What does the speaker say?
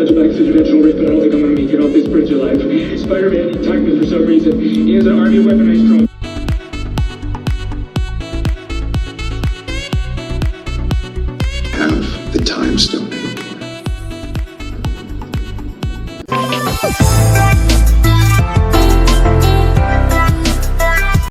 touchbacks to dimensional rift, but I don't think I'm gonna make it off this bridge alive. Spider-Man attacked me for some reason. He has an army of weaponized drones. Have the time stone.